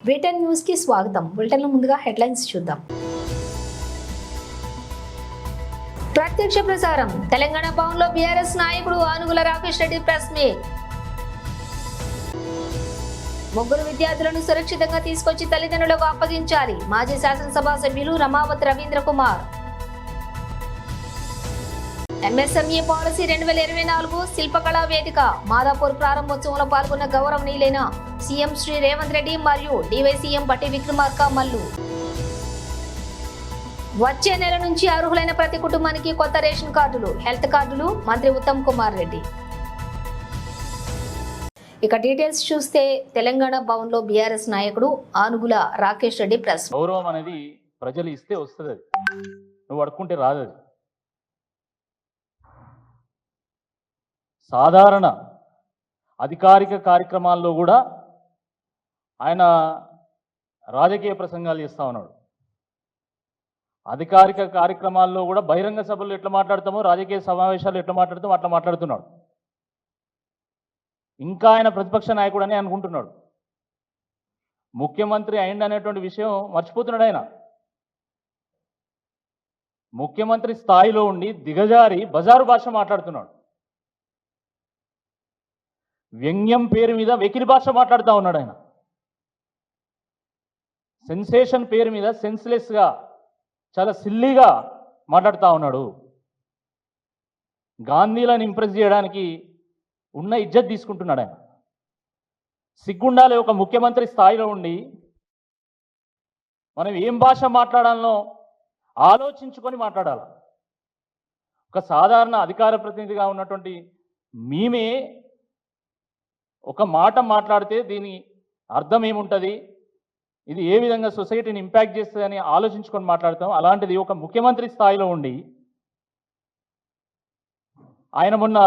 Britain news కి స్వాగతం. బులెటిన్లో ముందుగా హెడ్లైన్స్ చూద్దాం. ప్రత్యక్ష ప్రసారం. తెలంగాణ భవన్లో బీఆర్ఎస్ నాయకుడు ఆనుగుల రాకేష్ రెడ్డి ప్రెస్ మీట్. ముగ్గురు విద్యార్థులను సురక్షితంగా తీసుకొచ్చి తల్లిదండ్రులకు అప్పగించాలి. మాజీ శాసనసభ సభ్యులు రమావత్ రవీంద్ర కుమార్. ఎంఎస్ఎంఈ పాలసీ 2024 శిల్పకళా వేదిక మాదాపూర్ ప్రారంభోత్సవంలో పాల్గొన్న గౌరవనీయులైన సీఎం శ్రీ రేవంత్ రెడ్డి మరియు డివైసీఎం బట్టి విక్రమార్క మల్లు. వచ్చే నెల నుంచి అర్హులైన ప్రతి కుటుంబానికి కొత్త రేషన్ కార్డులు, హెల్త్ కార్డులు మంత్రి ఉత్తమ్ కుమార్ రెడ్డి. ఇక డీటెయిల్స్ చూస్తే తెలంగాణ భవన్లో బీఆర్ఎస్ నాయకుడు ఆనుగుల రాకేష్ రెడ్డి ప్రెస్. గౌరవం అనేది ప్రజలు ఇస్తే వస్తుంది, అది నువ్వు అడుక్కుంటే రాదు. అది సాధారణ అధికారిక కార్యక్రమాల్లో కూడా ఆయన రాజకీయ ప్రసంగాలు చేస్తూ ఉన్నాడు. అధికారిక కార్యక్రమాల్లో కూడా బహిరంగ సభలు ఎట్లా మాట్లాడతామో, రాజకీయ సమావేశాలు ఎట్లా మాట్లాడతామో అట్లా మాట్లాడుతున్నాడు. ఇంకా ఆయన ప్రతిపక్ష నాయకుడు అని అనుకుంటున్నాడు. ముఖ్యమంత్రి అయింది అనేటువంటి విషయం మర్చిపోతున్నాడు. ఆయన ముఖ్యమంత్రి స్థాయిలో ఉండి దిగజారి బజారు భాష మాట్లాడుతున్నాడు. వ్యంగ్యం పేరు మీద వెకిలి భాష మాట్లాడుతూ ఉన్నాడు. ఆయన సెన్సేషన్ పేరు మీద సెన్స్లెస్గా చాలా సిల్లీగా మాట్లాడుతూ ఉన్నాడు. గాంధీలను ఇంప్రెస్ చేయడానికి ఉన్న ఇజ్జత్ తీసుకుంటున్నాడు. ఆయన సిగ్గుండాలి. ఒక ముఖ్యమంత్రి స్థాయిలో ఉండి మనం ఏం భాష మాట్లాడాలనో ఆలోచించుకొని మాట్లాడాలి. ఒక సాధారణ అధికార ప్రతినిధిగా ఉన్నటువంటి మేమే ఒక మాట మాట్లాడితే దీని అర్థం ఏముంటుంది, ఇది ఏ విధంగా సొసైటీని ఇంపాక్ట్ చేస్తుంది అని ఆలోచించుకొని మాట్లాడతాం. అలాంటిది ఒక ముఖ్యమంత్రి స్థాయిలో ఉండి ఆయన మొన్న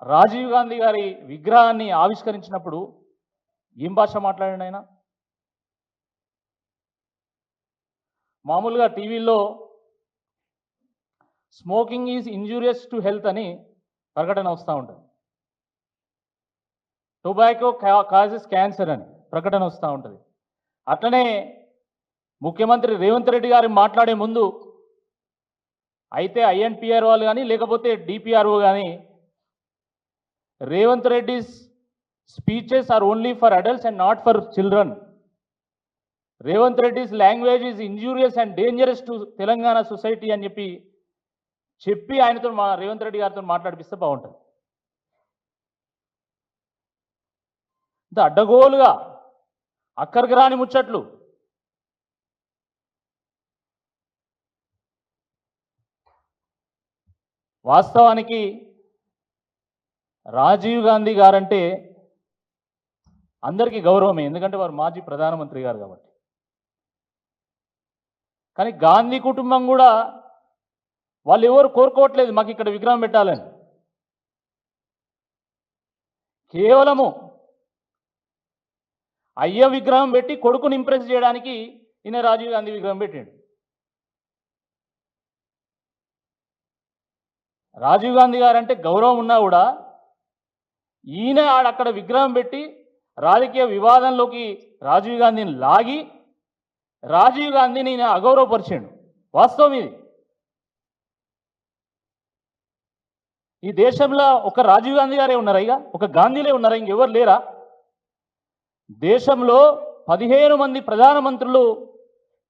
రాజీవ్ గాంధీ గారి విగ్రహాన్ని ఆవిష్కరించినప్పుడు ఏం భాష మాట్లాడాడు ఆయన? మామూలుగా టీవీలో smoking is injurious to health అని ప్రకటన వస్తూ ఉంటుంది. టొబాకో కాజెస్ క్యాన్సర్ అని ప్రకటన వస్తూ ఉంటుంది. అట్లనే ముఖ్యమంత్రి రేవంత్ రెడ్డి గారు మాట్లాడే ముందు అయితే ఐఎన్పిఆర్ వాళ్ళు కానీ లేకపోతే డిపిఆర్ఓ కానీ Revanth Reddy's speeches are only for adults and not for children. Revanth Reddy's language is injurious and dangerous to Telangana society అని చెప్పి ఆయనతో రేవంత్ రెడ్డి గారితో మాట్లాడిపిస్తే బాగుంటుంది. ఇంత అడ్డగోలుగా అక్కడికి రాని ముచ్చట్లు. వాస్తవానికి రాజీవ్ గాంధీ గారంటే అందరికీ గౌరవమే, ఎందుకంటే వారు మాజీ ప్రధానమంత్రి గారు కాబట్టి. కానీ గాంధీ కుటుంబం కూడా వాళ్ళు ఎవరు కోరుకోవట్లేదు మాకు ఇక్కడ విగ్రహం పెట్టాలని. కేవలము అయ్య విగ్రహం పెట్టి కొడుకుని ఇంప్రెస్ చేయడానికి ఈయన రాజీవ్ గాంధీ విగ్రహం పెట్టాడు. రాజీవ్ గాంధీ గారు అంటే గౌరవం ఉన్నా కూడా ఈయన అక్కడ విగ్రహం పెట్టి రాజకీయ వివాదంలోకి రాజీవ్ గాంధీని లాగి రాజీవ్ గాంధీని ఈయన అగౌరవపరిచాడు. వాస్తవం ఇది. ఈ దేశంలో ఒక రాజీవ్ గాంధీ గారే ఉన్నారా? ఇక ఒక గాంధీలే ఉన్నారా? ఇంకెవరు లేరా? దేశంలో 15 మంది ప్రధానమంత్రులు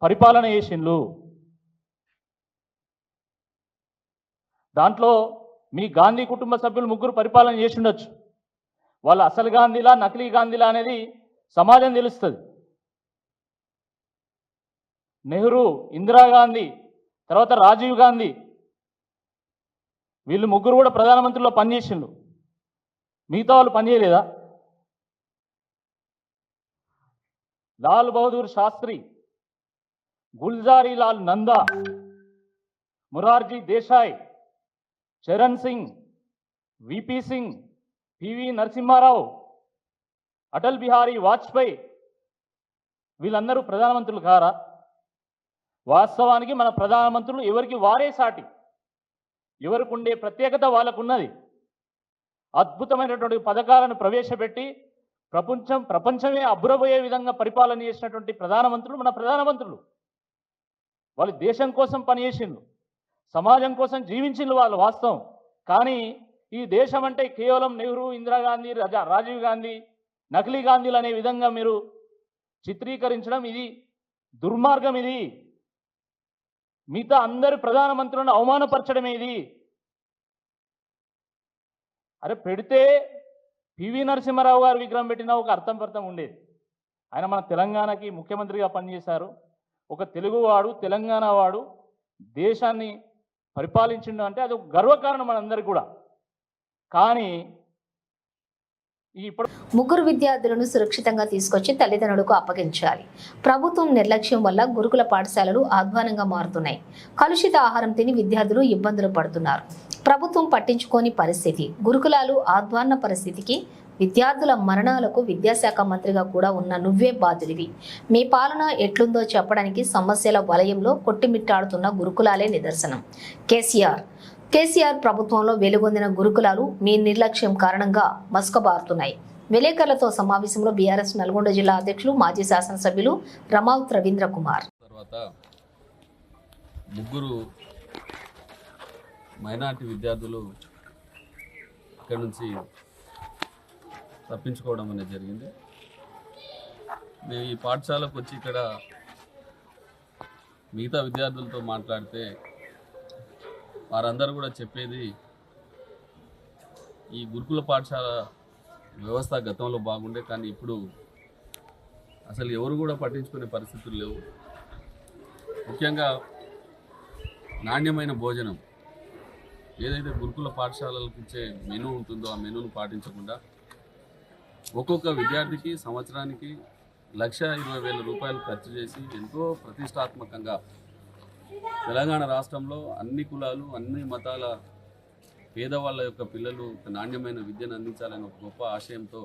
పరిపాలన చేసిండ్రు. దాంట్లో మీ గాంధీ కుటుంబ సభ్యులు 3 పరిపాలన చేసి ఉండొచ్చు. వాళ్ళు అసలు గాంధీలా నకిలీ గాంధీలా అనేది సమాజం తెలుస్తుంది. నెహ్రూ, ఇందిరాగాంధీ, తర్వాత రాజీవ్ గాంధీ, వీళ్ళు 3 కూడా ప్రధానమంత్రిలో పనిచేసిండ్రు. మిగతా వాళ్ళు పనిచేయలేదా? లాల్ బహదూర్ శాస్త్రి, గుల్జారీ లాల్ నందా, మురార్జీ దేశాయ్, చరణ్ సింగ్, విపి సింగ్, పివి నరసింహారావు, అటల్ బిహారీ వాజ్పేయి, వీళ్ళందరూ ప్రధానమంత్రులు కారా? వాస్తవానికి మన ప్రధానమంత్రులు ఎవరికి వారే సాటి. ఎవరికి ఉండే ప్రత్యేకత వాళ్ళకున్నది. అద్భుతమైనటువంటి పథకాలను ప్రవేశపెట్టి ప్రపంచమే అబ్బురబోయే విధంగా పరిపాలన చేసినటువంటి ప్రధానమంత్రులు మన ప్రధానమంత్రులు. వాళ్ళు దేశం కోసం పనిచేసిండ్రు, సమాజం కోసం జీవించిండ్రు వాళ్ళు వాస్తవం. కానీ ఈ దేశం అంటే కేవలం నెహ్రూ, ఇందిరాగాంధీ, రాజీవ్ గాంధీ, నకిలీ గాంధీలు అనే విధంగా మీరు చిత్రీకరించడం ఇది దుర్మార్గం. ఇది మిగతా అందరి ప్రధానమంత్రులను అవమానపరచడమే ఇది. అరే పెడితే పివి నరసింహారావు గారు విగ్రహం పెట్టినా ఒక అర్థం ఉండేది. ఆయన మన తెలంగాణకి ముఖ్యమంత్రిగా పనిచేశారు. ఒక తెలుగువాడు, తెలంగాణ వాడు దేశాన్ని పరిపాలించిండు అంటే అది ఒక గర్వకారణం మనందరికీ కూడా. కానీ ముగ్గురు విద్యార్థులను సురక్షితంగా తీసుకొచ్చి తల్లిదండ్రులకు అప్పగించాలి. ప్రభుత్వం నిర్లక్ష్యం వల్ల గురుకుల పాఠశాలలు అధ్వానంగా మారుతున్నాయి. కలుషిత ఆహారం తిని విద్యార్థులు ఇబ్బందులు పడుతున్నారు. ప్రభుత్వం పట్టించుకోని పరిస్థితి. గురుకులాలు అధ్వాన్న పరిస్థితికి, విద్యార్థుల మరణాలకు విద్యాశాఖ మంత్రిగా కూడా ఉన్న నువ్వే బాధ్యుడివి. మీ పాలన ఎట్లుందో చెప్పడానికి సమస్యల వలయంలో కొట్టిమిట్టాడుతున్న గురుకులాలే నిదర్శనం. కేసీఆర్ ప్రభుత్వంలో వెలుగొందిన గురుకులాలు మీ నిర్లక్ష్యం కారణంగా మసకబారుతున్నాయి. విలేకరులతో సమావేశంలో బీఆర్ఎస్ నల్గొండ జిల్లా అధ్యక్షులు మాజీ శాసనసభ్యులు రమౌత్ రవీంద్ర కుమార్. తర్వాత ముగ్గురు మైనార్టీ విద్యార్థులు ఇక్కడ నుంచి తప్పించుకోవడం అనేది జరిగింది. మేము ఈ పాఠశాలకు వచ్చి ఇక్కడ మిగతా విద్యార్థులతో మాట్లాడితే వారందరూ కూడా చెప్పేది ఈ గురుకుల పాఠశాల వ్యవస్థ గతంలో బాగుండే, కానీ ఇప్పుడు అసలు ఎవరు కూడా పట్టించుకునే పరిస్థితులు లేవు. ముఖ్యంగా నాణ్యమైన భోజనం ఏదైతే గురుకుల పాఠశాలలకు ఇచ్చే మెనూ ఉంటుందో ఆ మెనూను పాటించకుండా ఒక్కొక్క విద్యార్థికి సంవత్సరానికి 1,20,000 రూపాయలు ఖర్చు చేసి ఎంతో ప్రతిష్టాత్మకంగా తెలంగాణ రాష్ట్రంలో అన్ని కులాలు, అన్ని మతాల పేదవాళ్ళ యొక్క పిల్లలు నాణ్యమైన విద్యను అందించాలనే ఒక గొప్ప ఆశయంతో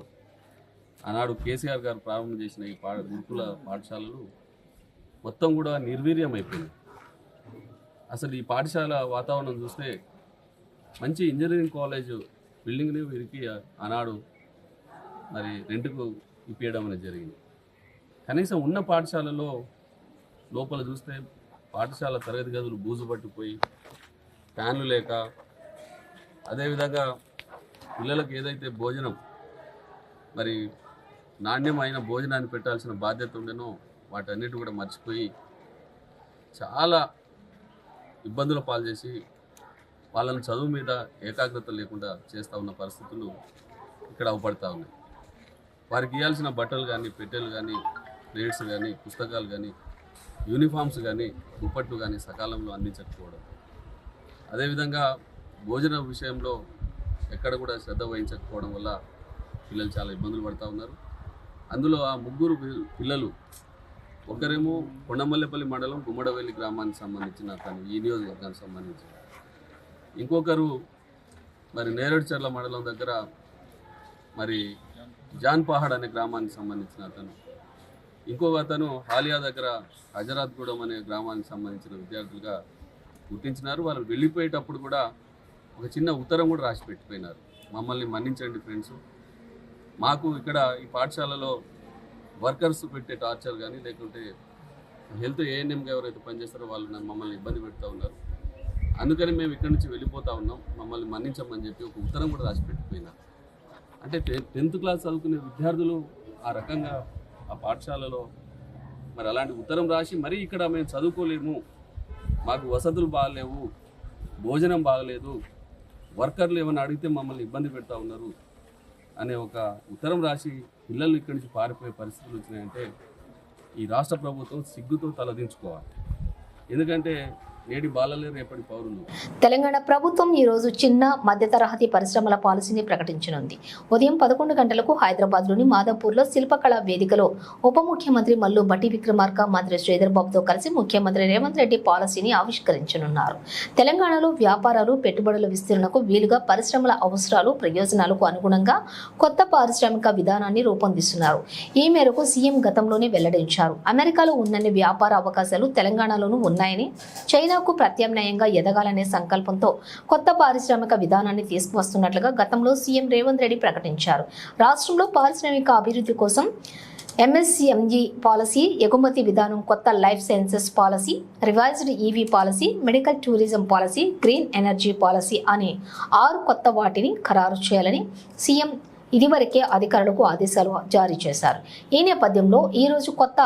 ఆనాడు కేసీఆర్ గారు ప్రారంభం చేసిన ఈ గురుకుల పాఠశాలలు మొత్తం కూడా నిర్వీర్యం అయిపోయింది. అసలు ఈ పాఠశాల వాతావరణం చూస్తే మంచి ఇంజనీరింగ్ కాలేజ్ బిల్డింగ్ని వీరికి ఆనాడు మరి రెంట్కు ఇప్పించడం అనేది జరిగింది. కనీసం ఉన్న పాఠశాలలో లోపల చూస్తే పాఠశాల తరగతి గదులు బూజు పట్టిపోయి ఫ్యాన్లు లేక, అదేవిధంగా పిల్లలకు ఏదైతే భోజనం మరి నాణ్యమైన భోజనాన్ని పెట్టాల్సిన బాధ్యత ఉండేనో వాటన్నిటి కూడా మర్చిపోయి చాలా ఇబ్బందుల పాలు చేసి వాళ్ళని చదువు మీద ఏకాగ్రత లేకుండా చేస్తూ ఉన్న పరిస్థితులు ఇక్కడ అవపడతా ఉన్నాయి. వారికి ఇవ్వాల్సిన బట్టలు కానీ, పెట్టెలు కానీ, ప్లేట్స్ కానీ, పుస్తకాలు కానీ, యూనిఫామ్స్ కానీ, దుప్పట్లు కానీ సకాలంలో అందించకపోవడం, అదేవిధంగా భోజన విషయంలో ఎక్కడ కూడా శ్రద్ధ వహించకపోవడం వల్ల పిల్లలు చాలా ఇబ్బందులు పడుతూ ఉన్నారు. అందులో ఆ ముగ్గురు పిల్లలు, ఒకరేమో కొండమల్లేపల్లి మండలం గుమ్మడవెల్లి గ్రామానికి సంబంధించిన తను, ఈ నియోజకవర్గానికి సంబంధించిన, ఇంకొకరు మరి నేరేడుచర్ల మండలం దగ్గర మరి జాన్పహాడ్ అనే గ్రామానికి సంబంధించిన అతను, ఇంకొక అతను హాలియా దగ్గర హజరాత్గూడెం అనే గ్రామానికి సంబంధించిన విద్యార్థులుగా గుర్తించినారు. వాళ్ళు వెళ్ళిపోయేటప్పుడు కూడా ఒక చిన్న ఉత్తరం కూడా రాసి పెట్టిపోయినారు, మమ్మల్ని మన్నించండి ఫ్రెండ్స్, మాకు ఇక్కడ ఈ పాఠశాలలో వర్కర్స్ పెట్టే టార్చర్ కానీ, లేకుంటే హెల్త్ ఏఎన్ఎంగా ఎవరైతే పనిచేస్తారో వాళ్ళు మమ్మల్ని ఇబ్బంది పెడుతూ ఉన్నారు, అందుకని మేము ఇక్కడి నుంచి వెళ్ళిపోతూ ఉన్నాం, మమ్మల్ని మన్నించమని చెప్పి ఒక ఉత్తరం కూడా రాసి పెట్టిపోయినారు. అంటే 10th క్లాస్ చదువుకునే విద్యార్థులు ఆ రకంగా ఆ పాఠశాలలో మరి అలాంటి ఉత్తరం రాసి, మరీ ఇక్కడ మేము చదువుకోలేము, మాకు వసతులు బాగలేవు, భోజనం బాగలేదు, వర్కర్లు ఏమైనా అడిగితే మమ్మల్ని ఇబ్బంది పెడతా ఉన్నారు అనే ఒక ఉత్తరం రాసి పిల్లలు ఇక్కడి నుంచి పారిపోయే పరిస్థితులు వచ్చినాయంటే ఈ రాష్ట్ర ప్రభుత్వం సిగ్గుతో తలదించుకోవాలి. ఎందుకంటే నేటి బాలలే రేపటి పౌరులు. తెలంగాణ ప్రభుత్వం ఈ రోజు చిన్న మధ్య తరహతి పరిశ్రమల పాలసీని ప్రకటించనుంది. ఉదయం 11 గంటలకు హైదరాబాద్లోని మాదాపూర్లో శిల్పకళా వేదికలో ఉప ముఖ్యమంత్రి మల్లు భట్టి విక్రమార్క, మంత్రి శ్రీధర్ బాబుతో కలిసి ముఖ్యమంత్రి రేవంత్ రెడ్డి పాలసీని ఆవిష్కరించనున్నారు. తెలంగాణలో వ్యాపారాలు, పెట్టుబడుల విస్తరణకు వీలుగా పరిశ్రమల అవసరాలు, ప్రయోజనాలకు అనుగుణంగా కొత్త పారిశ్రామిక విధానాన్ని రూపొందిస్తున్నారు. ఈ మేరకు సీఎం గతంలోనే వెల్లడించారు. అమెరికాలో ఉన్నన్ని వ్యాపార అవకాశాలు తెలంగాణలోనూ ఉన్నాయని, చైనా చైనాకు ప్రత్యామ్నాయంగా ఎదగాలనే సంకల్పంతో కొత్త పారిశ్రామిక విధానాన్ని తీసుకువస్తున్నట్లుగా గతంలో సీఎం రేవంత్ రెడ్డి ప్రకటించారు. రాష్ట్రంలో పారిశ్రామిక అభివృద్ధి కోసం MSME పాలసీ, ఎగుమతి విధానం, కొత్త life sciences policy, revised EV policy, medical tourism policy, green energy policy అనే 6 కొత్త వాటిని ఖరారు చేయాలని సీఎం ఇదివరకే అధికారులకు ఆదేశాలు జారీ చేశారు. ఈ నేపథ్యంలో ఈ రోజు కొత్త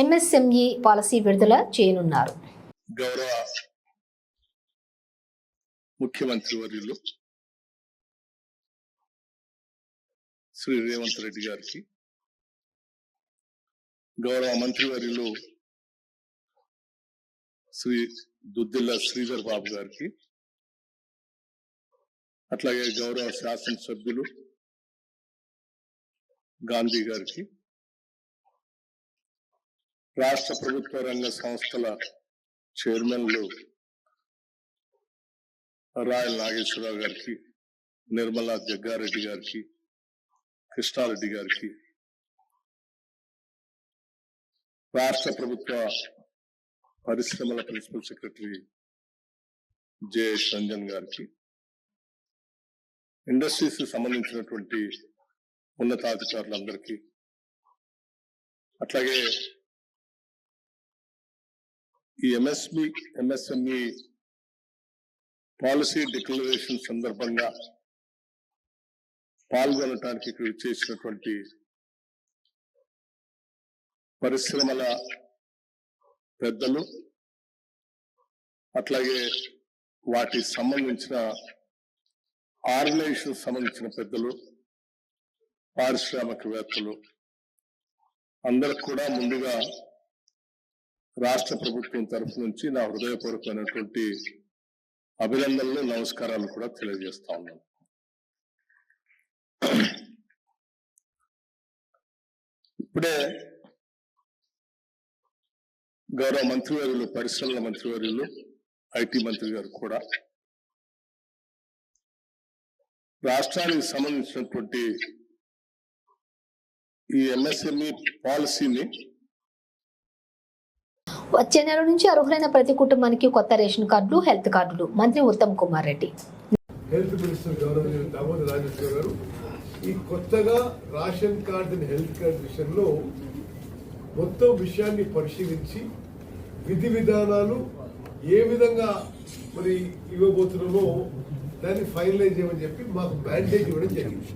MSME పాలసీ విడుదల చేయనున్నారు. గౌరవ ముఖ్యమంత్రి వర్యులు శ్రీ రేవంత్ రెడ్డి గారికి, గౌరవ మంత్రివర్యులు శ్రీ దుద్దిల్ల శ్రీధర్ బాబు గారికి, అట్లాగే గౌరవ శాసనసభ్యులు గాంధీ గారికి, రాష్ట్ర ప్రభుత్వ రంగ సంస్థల చైర్మన్లు రాయల్ నాగేశ్వరరావు గారికి, నిర్మలా జగ్గారెడ్డి గారికి, కృష్ణారెడ్డి గారికి, రాష్ట్ర ప్రభుత్వ పరిశ్రమల ప్రిన్సిపల్ సెక్రటరీ జయేష్ రంజన్ గారికి, ఇండస్ట్రీస్ సంబంధించినటువంటి ఉన్నతాధికారులందరికీ, అట్లాగే ఈ MSME పాలసీ డిక్లరేషన్ సందర్భంగా పాల్గొనడానికి ఇక్కడ చేసినటువంటి పరిశ్రమల పెద్దలు, అట్లాగే వాటి సంబంధించిన ఆర్గనైజేషన్ సంబంధించిన పెద్దలు, పారిశ్రామికవేత్తలు అందరికి కూడా ముందుగా రాష్ట్ర ప్రభుత్వం తరఫు నుంచి నా హృదయపూర్వకమైనటువంటి అభినందనలు, నమస్కారాలు కూడా తెలియజేస్తా ఉన్నాను. ఇప్పుడే గౌరవ మంత్రివర్యులు, పరిశ్రమల మంత్రివర్యులు, ఐటీ మంత్రి గారు కూడా రాష్ట్రానికి సంబంధించినటువంటి ఈ MSME పాలసీని వచ్చే నెల నుంచి అర్హులైన ప్రతి కుటుంబానికి కొత్త రేషన్ కార్డులు, హెల్త్ కార్డులు మంత్రి ఉత్తమ్ కుమార్ రెడ్డి. హెల్త్ మినిస్టర్ గౌరవనీయులు దామోదర్ రాజేశ్వర గారు ఈ కొత్తగా ration card and health card విషయంలో మొత్తం విషయాన్ని పరిశీలించి విధి విధానాలు ఏ విధంగా మరి ఇవ్వబోతున్నామో దాన్ని ఫైనలైజ్ చేయమని చెప్పి మాకు మ్యాండేట్ ఇవ్వడం జరిగింది.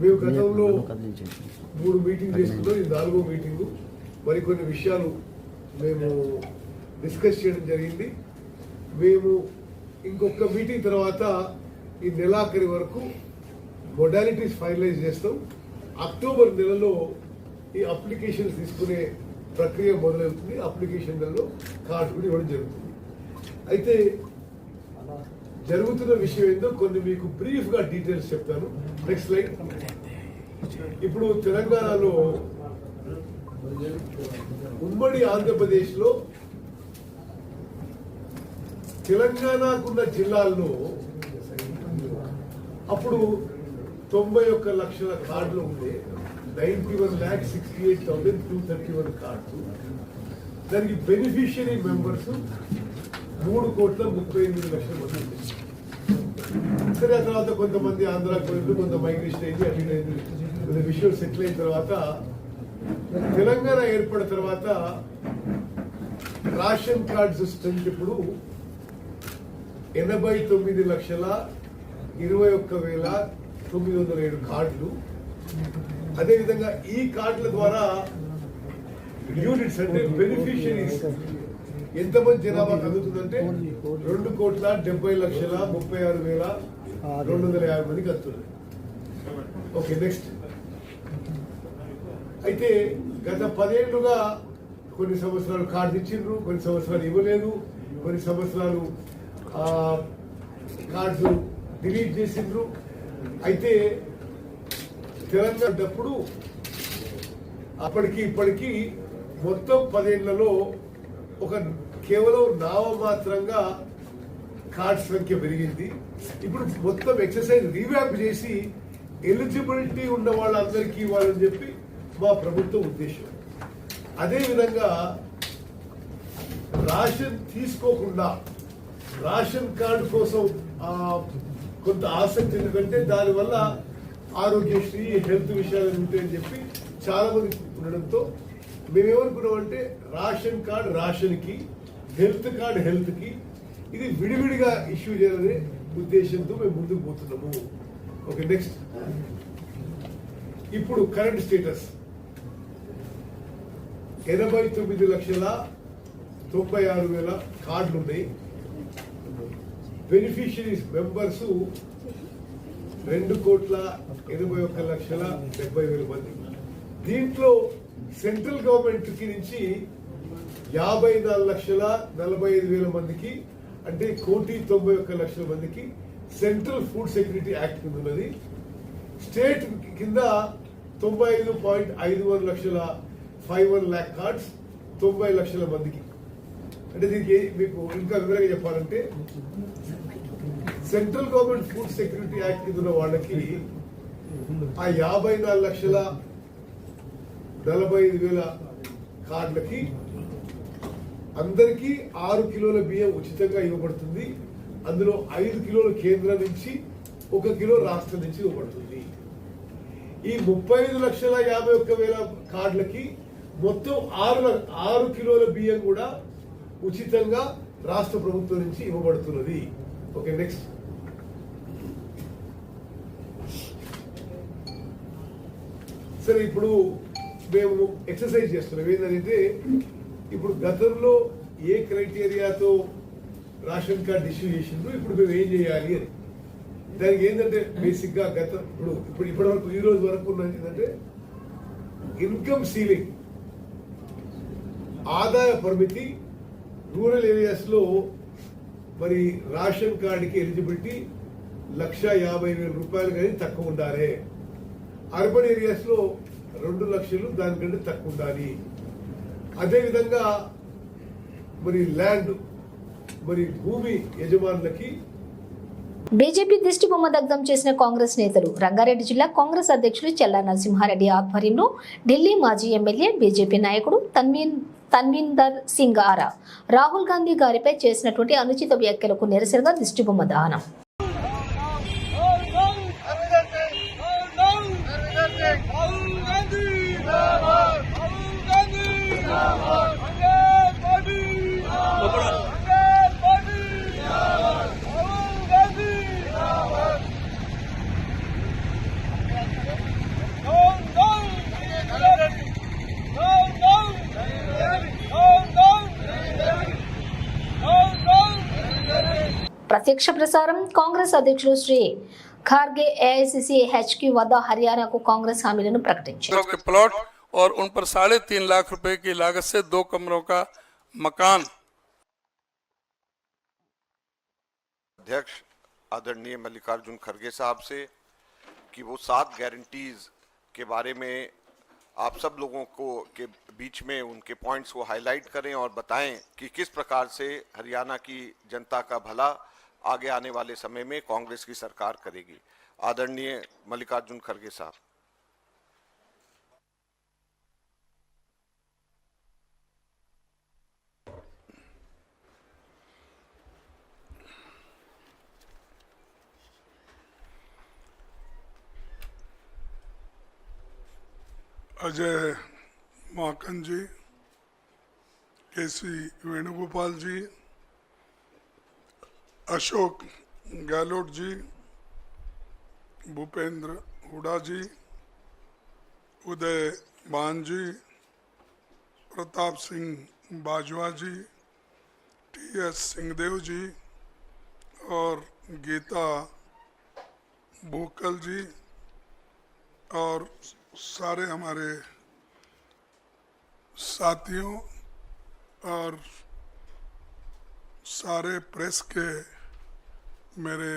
మేము గతంలో 3 మీటింగ్ చేసుకున్నాం, ఇది 4వ మీటింగు. మరికొన్ని విషయాలు మేము డిస్కస్ చేయడం జరిగింది. మేము ఇంకొక మీటింగ్ తర్వాత ఈ నెలాఖరి వరకు మొడాలిటీస్ ఫైనలైజ్ చేస్తాం. అక్టోబర్ నెలలో ఈ అప్లికేషన్స్ తీసుకునే ప్రక్రియ మొదలవుతుంది. అప్లికేషన్ నెలలో కార్డు కూడా ఇవ్వడం జరుగుతుంది. అయితే జరుగుతున్న విషయం ఏందో కొన్ని మీకు బ్రీఫ్గా డీటెయిల్స్ చెప్తాను. Next slide. ఇప్పుడు తెలంగాణలో ఉమ్మడి ఆంధ్రప్రదేశ్లో తెలంగాణకున్న జిల్లాల్లో అప్పుడు 91 లక్షల కార్డులు ఉండే 91,68,231 కార్డు. దానికి బెనిఫిషియరీ మెంబర్స్ 3,38,00,000 మంది. సరే, ఆ తర్వాత కొంతమంది ఆంధ్రాకి వెళ్ళి, కొంత మైగ్రేషన్ అయింది, అటు విషయం సెటిల్ అయిన తర్వాత తెలంగాణ ఏర్పడిన తర్వాత రేషన్ కార్డ్స్ స్ట్రెంత్ ఇప్పుడు 89,21,907 కార్డులు. అదేవిధంగా ఈ కార్డుల ద్వారా యూనిట్స్ అంటే బెనిఫిషియరీస్ ఎంతమంది జనాభా అందుతుందంటే 2,70,36,250 మందికి అందుతుంది. Okay, next. అయితే గత 10 ఏళ్లుగా కొన్ని సంవత్సరాలు కార్డు ఇచ్చిండ్రు, కొన్ని సంవత్సరాలు ఇవ్వలేదు, కొన్ని సంవత్సరాలు కార్డు డిలీట్ చేసిండ్రు. అయితే తెలంగాణ అప్పటికి ఇప్పటికీ మొత్తం 10 ఏళ్లలో ఒక కేవలం నామమాత్రంగా కార్డ్ సంఖ్య పెరిగింది. ఇప్పుడు మొత్తం ఎక్సర్సైజ్ రీవ్యాంప్ చేసి ఎలిజిబిలిటీ ఉన్న వాళ్ళందరికీ ఇవ్వాలని చెప్పి మా ప్రభుత్వ ఉద్దేశం. అదేవిధంగా రేషన్ తీసుకోకుండా రేషన్ కార్డు కోసం కొంత ఆసక్తి, ఎందుకంటే దానివల్ల ఆరోగ్యశ్రీ హెల్త్ విషయాలు ఉంటాయని చెప్పి చాలా మంది ఉండడంతో మేమేమనుకున్నామంటే రేషన్ కార్డు రేషన్కి, హెల్త్ కార్డు హెల్త్కి, ఇది విడివిడిగా ఇష్యూ చేయాలనే ఉద్దేశంతో మేము ముందుకు పోతున్నాము. Okay, next. ఇప్పుడు కరెంట్ స్టేటస్ 89,96,000 కార్డులు ఉన్నాయి. బెనిఫిషరీస్ మెంబర్స్ 2,81,70,000 మంది. దీంట్లో సెంట్రల్ గవర్నమెంట్ కి నుంచి 54,45,000 మందికి, అంటే 1,91,00,000 మందికి సెంట్రల్ ఫుడ్ సెక్యూరిటీ యాక్ట్ కింద ఉన్నది. స్టేట్ కింద 95,51 lakh కార్డ్స్ 90 లక్షల మందికి. అంటే దీనికి మీకు ఇంకా వివరంగా చెప్పాలంటే central government food security act కింద ఉన్న వాళ్ళకి ఆ 54,45,000 కార్డులకి అందరికీ 6 కిలోల బియ్యం ఉచితంగా ఇవ్వబడుతుంది. అందులో 5 కిలోలు కేంద్రం నుంచి, 1 కిలో రాష్ట్రం నుంచి ఇవ్వబడుతుంది. ఈ 35,51,000 కార్డులకి మొత్తం 6 కిలోల బియ్యం కూడా ఉచితంగా రాష్ట్ర ప్రభుత్వం నుంచి ఇవ్వబడుతున్నది. Okay, next. సరే, ఇప్పుడు మేము ఎక్సర్సైజ్ చేస్తున్నాం. ఏంటంటే ఇప్పుడు గతంలో ఏ క్రైటీరియాతో రేషన్ కార్డు ఇష్యూ చేసిండ్రు, ఇప్పుడు మేము ఏం చేయాలి అని. దానికి ఏంటంటే బేసిక్ గా ఇప్పటి వరకు ఈ రోజు వరకు ఉన్నది ఏంటంటే ఇన్కమ్ సీలింగ్, ఆదాయ పరిమితి. రూరల్ ఏరియాస్ లో మరి రేషన్ కార్డుకి ఎలిజిబిలిటీ 1,50,000 రూపాయలు కానీ తక్కువ ఉండాలి. అర్బన్ ఏరియాస్ లో 2 లక్షలు దానికంటే తక్కువ ఉండాలి. అదేవిధంగా మరి ల్యాండ్, మరి భూమి యజమానులకి. బీజేపీ దిష్టిబొమ్మ దగ్ధం చేసిన కాంగ్రెస్ నేతలు. రంగారెడ్డి జిల్లా కాంగ్రెస్ అధ్యక్షులు చెల్లా నరసింహారెడ్డి ఆధ్వర్యంలో ఢిల్లీ మాజీ ఎమ్మెల్యే బీజేపీ నాయకుడు తన్వీందర్ సింగ్ ఆరా రాహుల్ గాంధీ గారిపై చేసినటువంటి అనుచిత వ్యాఖ్యలకు నిరసనగా దిష్టిబొమ్మ దహనం. ప్రత్యక్ష ప్రసారం. కాంగ్రెస్ అధ్యక్షులు శ్రీ ఖార్గే ఏఐసిసి హెచ్క్యూ వద్ద హర్యానాకు కాంగ్రెస్ హామీలను ప్రకటించారు. प्लॉट और उन पर 3.5 लाख रुपए की लागत से 2 कमरों का मकान। अध्यक्ष आदरणीय मल्लिकार्जुन खड़गे साहब से कि वो 7 गारंटीज के बारे में आप सब लोगों को के बीच में उनके पॉइंट्स को हाईलाइट करें और बताएं कि किस प्रकार से हरियाणा की जनता का भला आगे आने वाले समय में कांग्रेस की सरकार करेगी। आदरणीय मल्लिकार्जुन खड़गे साहब। अजय माकन जी, केसी वेणुगोपाल जी, अशोक गहलोत जी, भूपेंद्र हुडा जी, उदय मान जी, प्रताप सिंह बाजवा जी, टीएस सिंहदेव जी और गीता भूकल जी और सारे हमारे साथियों और सारे प्रेस के मेरे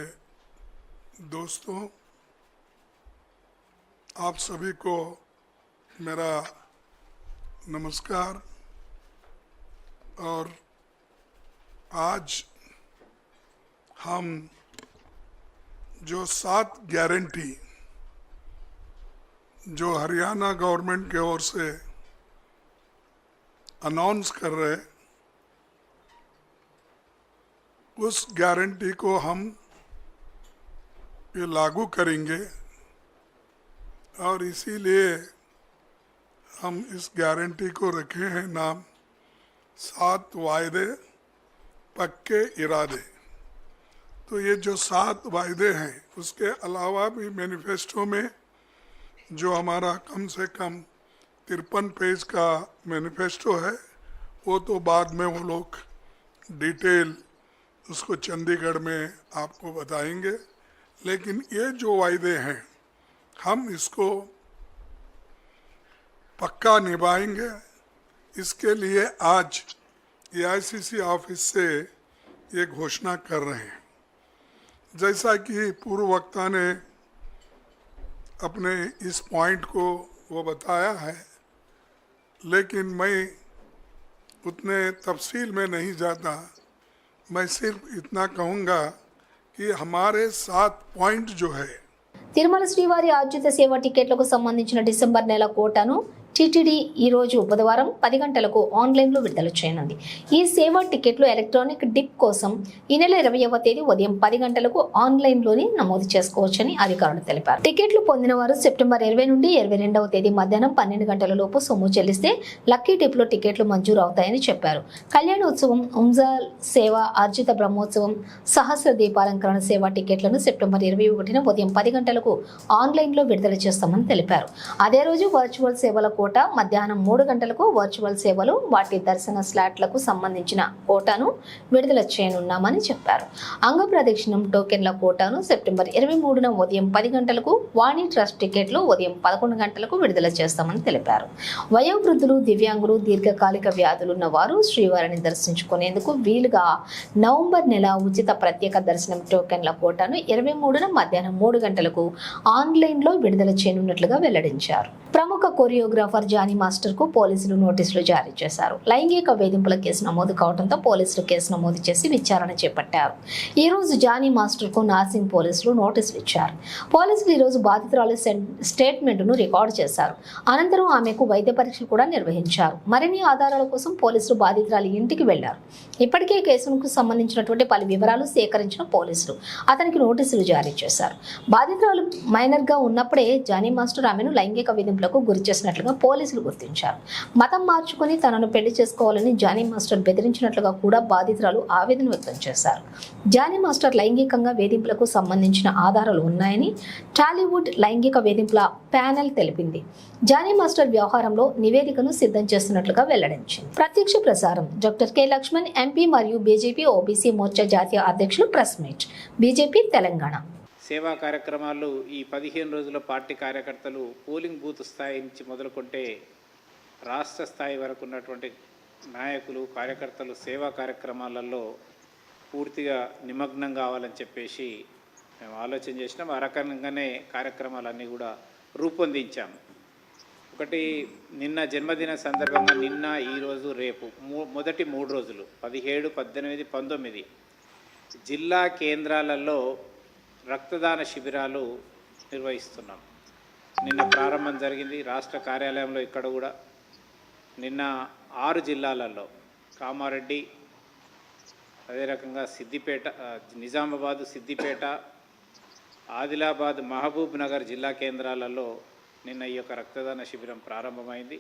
दोस्तों, आप सभी को मेरा नमस्कार। और आज हम जो 7 गारंटी जो हरियाणा गवर्नमेंट के ओर से अनाउंस कर रहे, उस गारंटी को हम ये लागू करेंगे और इसीलिए हम इस गारंटी को रखे हैं नाम 7 वायदे पक्के इरादे। तो ये जो 7 वायदे हैं उसके अलावा भी मैनिफेस्टो में जो हमारा कम से कम 53 पेज का मैनिफेस्टो है वो तो बाद में वो लोग डिटेल उसको चंडीगढ़ में आपको बताएंगे, लेकिन ये जो वायदे हैं हम इसको पक्का निभाएंगे। इसके लिए आज AICC ऑफिस से ये घोषणा कर रहे हैं। जैसा कि पूर्व वक्ता ने अपने इस पॉइंट को वो बताया है, लेकिन मैं उतने तफसील में नहीं जाता। मैं सिर्फ इतना कहूँगा कि हमारे 7 पॉइंट जो है తిరుమల శ్రీవారి ఆర్జిత సేవ టికెట్లకు సంబంధించిన డిసెంబర్ నెల కోటాను టీటీడీ ఈ రోజు బుధవారం 10 గంటలకు ఆన్లైన్లో విడుదల చేయనుంది. ఈ సేవా టికెట్లు ఎలక్ట్రానిక్ డిప్ కోసం ఈ నెల 20వ తేదీ ఉదయం 10 గంటలకు ఆన్లైన్లోనే నమోదు చేసుకోవచ్చని అధికారులు తెలిపారు. టికెట్లు పొందిన వారు సెప్టెంబర్ 20 నుండి 22వ తేదీ మధ్యాహ్నం 12 గంటల లోపు సొమ్ము చెల్లిస్తే లక్కీ డిప్లో టికెట్లు మంజూరు అవుతాయని చెప్పారు. కళ్యాణోత్సవం, ఉంజాల్ సేవ, ఆర్జిత బ్రహ్మోత్సవం, సహస్ర దీపాలంకరణ సేవా టికెట్లను సెప్టెంబర్ 21న ఉదయం 10 గంటలకు ఆన్లైన్లో విడుదల చేస్తామని తెలిపారు. అదే రోజు వర్చువల్ సేవల కోట మధ్యాహ్నం 3 గంటలకు వర్చువల్ సేవలు వాటి దర్శన స్లాట్లకు సంబంధించిన కోటాను విడుదల చేయనున్నామని చెప్పారు. అంగ ప్రదక్షిణం టోకెన్ల కోటాను సెప్టెంబర్ 23న ఉదయం 10 గంటలకు, వాణి ట్రస్ట్ టికెట్లు ఉదయం 11 గంటలకు విడుదల చేస్తామని తెలిపారు. వయోవృద్ధులు, దివ్యాంగులు, దీర్ఘకాలిక వ్యాధులున్న వారు శ్రీవారిని దర్శించుకునేందుకు వీలుగా నవంబర్ నెల ఉచిత ప్రత్యేక దర్శనం టోకెన్ల కోటాను 23న మధ్యాహ్నం 3 గంటలకు ఆన్లైన్లో విడుదల చేయనున్నట్లుగా వెల్లడించారు. ప్రముఖ కొరియోగ్రాఫర్ జానీ మాస్టర్ కు పోలీసులు నోటీసులు జారీ చేశారు. లైంగిక వేధింపుల కేసు నమోదు కావడంతో పోలీసులు కేసు నమోదు చేసి విచారణ చేపట్టారు. ఈ రోజు జానీ మాస్టర్ కు నార్సింగ్ పోలీసులు నోటీసులు ఇచ్చారు. పోలీసులు ఈ రోజు బాధితురాలి స్టేట్మెంట్ ను రికార్డు చేశారు. అనంతరం ఆమెకు వైద్య పరీక్షలు కూడా నిర్వహించారు. మరిన్ని ఆధారాల కోసం పోలీసులు బాధితురాలి ఇంటికి వెళ్లారు. ఇప్పటికే కేసుకు సంబంధించినటువంటి పలు వివరాలు సేకరించిన పోలీసులు అతనికి నోటీసులు జారీ చేశారు. బాధితురాలు మైనర్ గా ఉన్నప్పుడే జానీ మాస్టర్ ఆమెను లైంగిక వేధింపులకు గురి చేసినట్లుగా పోలీసులు గుర్తించారు. మతం మార్చుకుని తనను పెళ్లి చేసుకోవాలని జానీ మాస్టర్ బెదిరించినట్లుగా కూడా బాధితురాలు ఆవేదన వ్యక్తం చేశారు. జానీ మాస్టర్ లైంగికంగా వేధింపులకు సంబంధించిన ఆధారాలు ఉన్నాయని టాలీవుడ్ లైంగిక వేధింపుల ప్యానెల్ తెలిపింది. జానీ మాస్టర్ వ్యవహారంలో నివేదికను సిద్ధం చేస్తున్నట్లుగా వెల్లడించింది. ప్రత్యక్ష ప్రసారం. డాక్టర్ కె లక్ష్మణ్ ఎంపీ మరియు బీజేపీ ఓబీసీ మోర్చా జాతీయ అధ్యక్షులు ప్రెస్ మీట్. బీజేపీ తెలంగాణ. సేవా కార్యక్రమాలు ఈ 15 రోజుల పార్టీ కార్యకర్తలు పోలింగ్ బూత్ స్థాయి నుంచి మొదలుకుంటే రాష్ట్ర స్థాయి వరకు ఉన్నటువంటి నాయకులు, కార్యకర్తలు సేవా కార్యక్రమాలలో పూర్తిగా నిమగ్నం కావాలని చెప్పేసి మేము ఆలోచన చేసినాం. ఆ రకంగానే కార్యక్రమాలన్నీ కూడా రూపొందించాం. ఒకటి, నిన్న జన్మదిన సందర్భంగా నిన్న, ఈరోజు, రేపు మొదటి 3 రోజులు 17, 18, 19 జిల్లా కేంద్రాలలో రక్తదాన శిబిరాలు నిర్వహిస్తున్నాం. నిన్న ప్రారంభం జరిగింది రాష్ట్ర కార్యాలయంలో. ఇక్కడ కూడా నిన్న 6 జిల్లాలలో కామారెడ్డి, అదే రకంగా సిద్దిపేట, నిజామాబాద్, సిద్దిపేట, ఆదిలాబాద్, మహబూబ్ నగర్ జిల్లా కేంద్రాలలో నిన్న ఈ యొక్క రక్తదాన శిబిరం ప్రారంభమైంది.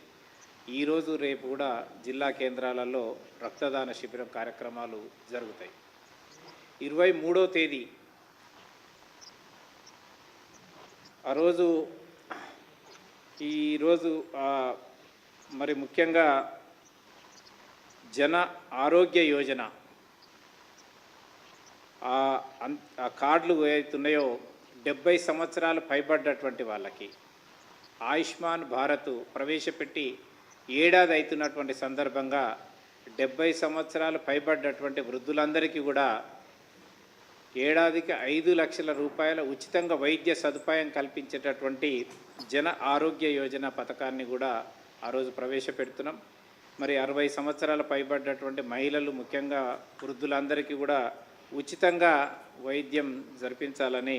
ఈరోజు, రేపు కూడా జిల్లా కేంద్రాలలో రక్తదాన శిబిరం కార్యక్రమాలు జరుగుతాయి. 23వ తేదీ ఆ రోజు, ఈరోజు మరి ముఖ్యంగా జన ఆరోగ్య యోజన ఆ కార్డులు ఏవైతున్నాయో 70 సంవత్సరాలు పైబడ్డటువంటి వాళ్ళకి ఆయుష్మాన్ భారత్ ప్రవేశపెట్టి ఏడాది అవుతున్నటువంటి సందర్భంగా 70 సంవత్సరాలు పైబడ్డటువంటి వృద్ధులందరికీ కూడా ఏడాదికి 5 లక్షల రూపాయల ఉచితంగా వైద్య సదుపాయం కల్పించేటటువంటి జన ఆరోగ్య యోజన పథకాన్ని కూడా ఆ రోజు ప్రవేశపెడుతున్నాం. మరి 60 సంవత్సరాల పైబడ్డటువంటి మహిళలు, ముఖ్యంగా వృద్ధులందరికీ కూడా ఉచితంగా వైద్యం జరిపించాలని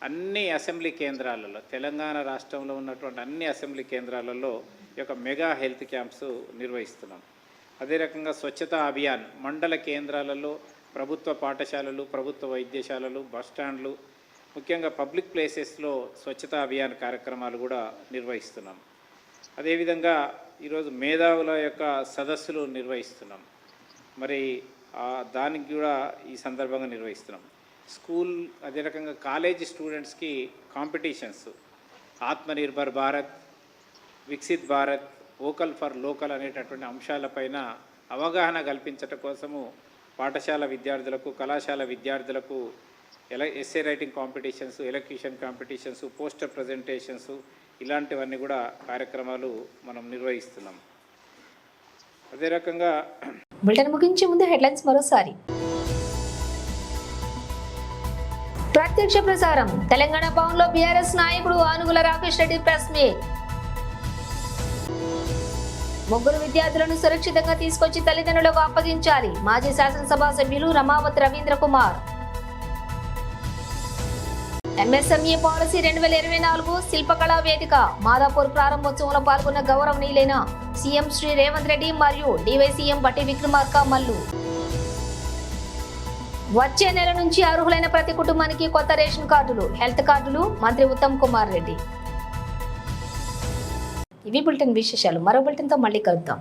అన్ని అసెంబ్లీ కేంద్రాలలో, తెలంగాణ రాష్ట్రంలో ఉన్నటువంటి అన్ని అసెంబ్లీ కేంద్రాలలో ఈ యొక్క మెగా హెల్త్ క్యాంప్స్ నిర్వహిస్తున్నాం. అదే రకంగా స్వచ్ఛతా అభియాన్ మండల కేంద్రాలలో ప్రభుత్వ పాఠశాలలు, ప్రభుత్వ వైద్యశాలలు, బస్టాండ్లు, ముఖ్యంగా పబ్లిక్ ప్లేసెస్లో స్వచ్ఛతా అభియాన్ కార్యక్రమాలు కూడా నిర్వహిస్తున్నాం. అదేవిధంగా ఈరోజు మేధావుల యొక్క సదస్సులు నిర్వహిస్తున్నాం. మరి దానికి కూడా ఈ సందర్భంగా నిర్వహిస్తున్నాం. స్కూల్ అదే రకంగా కాలేజీ స్టూడెంట్స్కి competitions, Atmanirbhar Bharat, Viksit Bharat, vocal for local అనేటటువంటి అంశాలపైన అవగాహన కల్పించటం కోసము పాఠశాల విద్యార్థులకు, కళాశాల విద్యార్థులకు essay writing competitions, elocution competitions, poster presentations ఇలాంటివన్నీ కూడా కార్యక్రమాలు మనం నిర్వహిస్తున్నాం. అదే రకంగా బులెటిన్ ముగించే ముందు హెడ్లైన్స్ మరోసారి. ప్రత్యక్ష ప్రసారం. తెలంగాణ భవన్లో బీఆర్ఎస్ నాయకుడు ఆనుగుల రాకేష్ రెడ్డి ప్రెస్ మీట్. ముగ్గురు విద్యార్థులను సురక్షితంగా తీసుకొచ్చి తల్లిదండ్రులకు అప్పగించాలి. మాజీ శాసనసభ సభ్యులు రమావత్ రవీంద్ర కుమార్. ఎంఎస్ఎంఈ పాలసీ 2024 శిల్పకళా వేదిక మాదాపూర్ ప్రారంభోత్సవంలో పాల్గొన్న గౌరవనీయులైన సీఎం శ్రీ రేవంత్ రెడ్డి మరియు డివైసీఎం బట్టి విక్రమార్క మల్లు. వచ్చే నెల నుంచి అర్హులైన ప్రతి కుటుంబానికి కొత్త రేషన్ కార్డులు, హెల్త్ కార్డులు మంత్రి ఉత్తమ్ కుమార్ రెడ్డి. ఇవి బులెటిన్ విశేషాలు. మరో బులెటిన్తో మళ్ళీ కలుద్దాం.